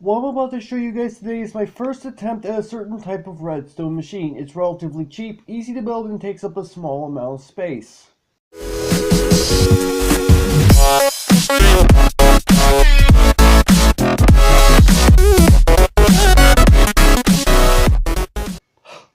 What I'm about to show you guys today is my first attempt at a certain type of redstone machine. It's relatively cheap, easy to build, and takes up a small amount of space.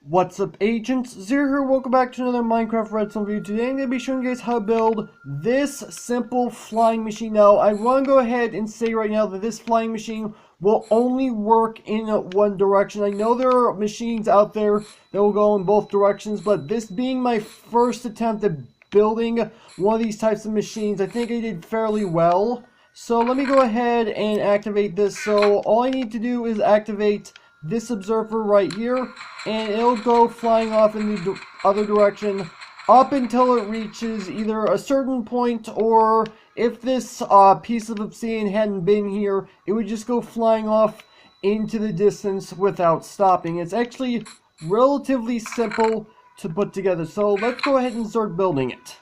What's up, agents? Zero here, welcome back to another Minecraft Redstone video. Today I'm going to be showing you guys how to build this simple flying machine. Now, I want to go ahead and say right now that this flying machine will only work in one direction. I know there are machines out there that will go in both directions, but this being my first attempt at building one of these types of machines, I think I did fairly well. So let me go ahead and activate this. So all I need to do is activate this observer right here, and it'll go flying off in the other direction up until it reaches either a certain point, or if this piece of obsidian hadn't been here, it would just go flying off into the distance without stopping. It's actually relatively simple to put together, so let's go ahead and start building it.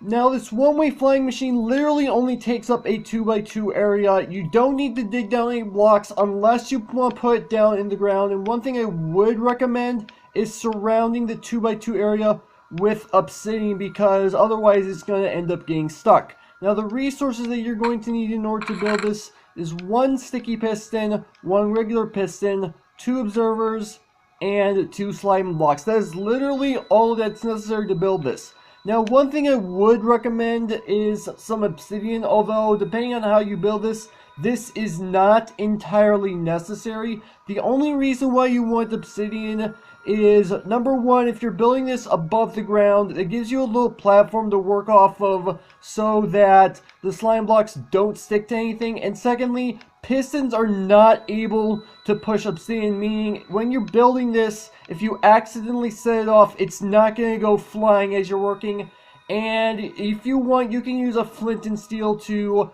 Now, this one-way flying machine literally only takes up a 2x2 area. You don't need to dig down any blocks unless you want to put it down in the ground. And one thing I would recommend is surrounding the 2x2 area with obsidian, because otherwise it's going to end up getting stuck. Now, the resources that you're going to need in order to build this is one sticky piston, one regular piston, two observers, and two slime blocks. That is literally all that's necessary to build this. Now, one thing I would recommend is some obsidian, although depending on how you build this, this is not entirely necessary. The only reason why you want obsidian is, number one, if you're building this above the ground, it gives you a little platform to work off of so that the slime blocks don't stick to anything. And secondly, pistons are not able to push obsidian, meaning when you're building this, if you accidentally set it off, it's not going to go flying as you're working. And if you want, you can use a flint and steel to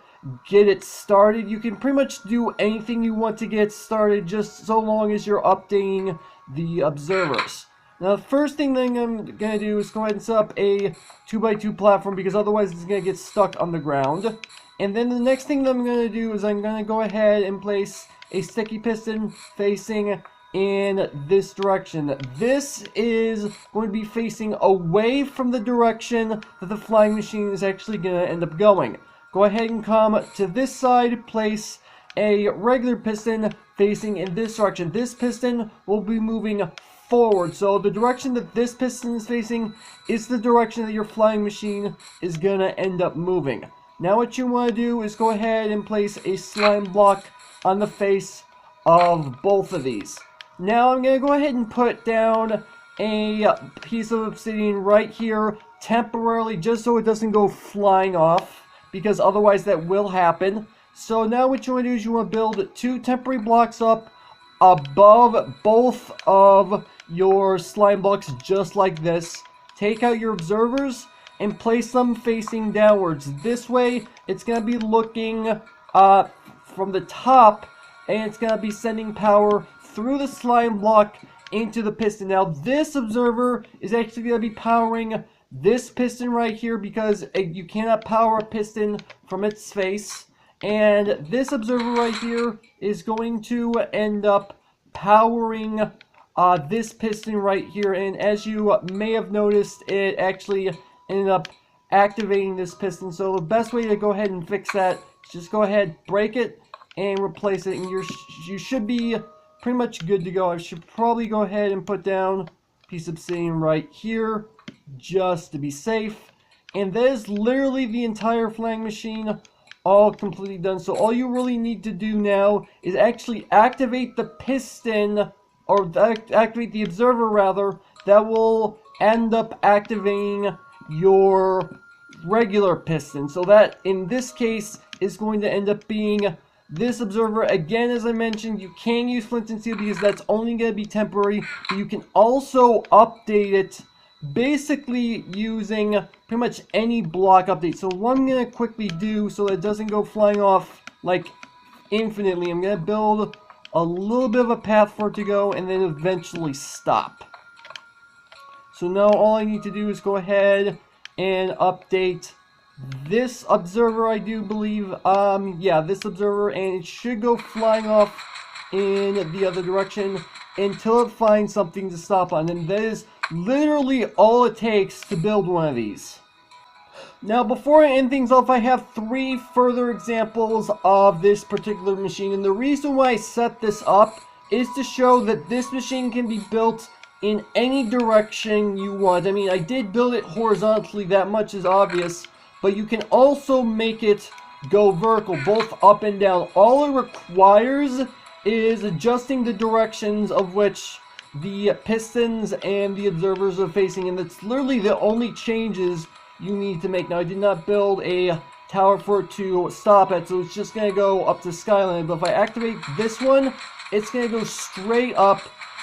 get it started. You can pretty much do anything you want to get started, just so long as you're updating the observers. Now, the first thing that I'm going to do is go ahead and set up a 2x2 platform, because otherwise it's going to get stuck on the ground. And then the next thing that I'm going to do is I'm going to go ahead and place a sticky piston facing in this direction. This is going to be facing away from the direction that the flying machine is actually going to end up going. Go ahead and come to this side, place a regular piston facing in this direction. This piston will be moving forward, so the direction that this piston is facing is the direction that your flying machine is going to end up moving. Now what you want to do is go ahead and place a slime block on the face of both of these. Now I'm going to go ahead and put down a piece of obsidian right here temporarily, just so it doesn't go flying off, because otherwise that will happen. So now what you want to do is you want to build two temporary blocks up above both of your slime blocks, just like this. Take out your observers and place them facing downwards. This way, it's going to be looking from the top, and it's going to be sending power through the slime block into the piston. Now, this observer is actually going to be powering this piston right here, because you cannot power a piston from its face. And this observer right here is going to end up powering this piston right here. And as you may have noticed, it actually ended up activating this piston. So the best way to go ahead and fix that is just go ahead, break it, and replace it. And you should be pretty much good to go. I should probably go ahead and put down a piece of obsidian right here, just to be safe. And that is literally the entire flying machine, all completely done. So all you really need to do now is actually activate the piston, or activate the observer rather, that will end up activating your regular piston. So that in this case is going to end up being this observer. Again, as I mentioned, you can use flint and steel because that's only going to be temporary, but you can also update it basically using pretty much any block update. So what I'm going to quickly do so that it doesn't go flying off like infinitely, I'm going to build a little bit of a path for it to go and then eventually stop. So now all I need to do is go ahead and update this observer, I do believe. Yeah, this observer, and it should go flying off in the other direction until it finds something to stop on. And that is literally all it takes to build one of these. Now, before I end things off, I have 3 further examples of this particular machine. And the reason why I set this up is to show that this machine can be built in any direction you want. I mean, I did build it horizontally, that much is obvious. But you can also make it go vertical, both up and down. All it requires is adjusting the directions of which the pistons and the observers are facing. And that's literally the only changes you need to make. Now, I did not build a tower for it to stop at, so it's just going to go up to skyline. But if I activate this one, it's going to go straight up,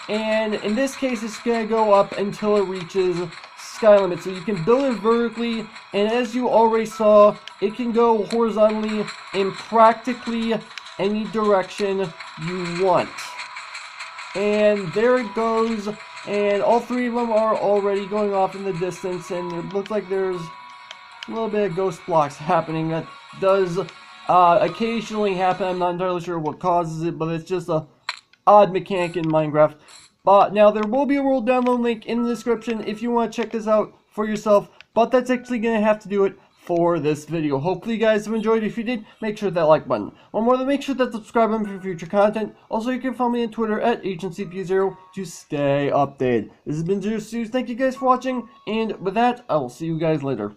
and in this case, it's going to go up until it reaches sky limit. So you can build it vertically, and as you already saw, it can go horizontally in practically any direction you want. And there it goes. And all 3 of them are already going off in the distance, and it looks like there's a little bit of ghost blocks happening. That does occasionally happen. I'm not entirely sure what causes it, but it's just a odd mechanic in Minecraft. But now there will be a world download link in the description if you want to check this out for yourself, but that's actually going to have to do it for this video. Hopefully you guys have enjoyed. If you did, make sure to hit that like button. One more, make sure that subscribe button for future content. Also, you can follow me on Twitter at AgentCP0 to stay updated. This has been Zero Stews. Thank you guys for watching, and with that, I will see you guys later.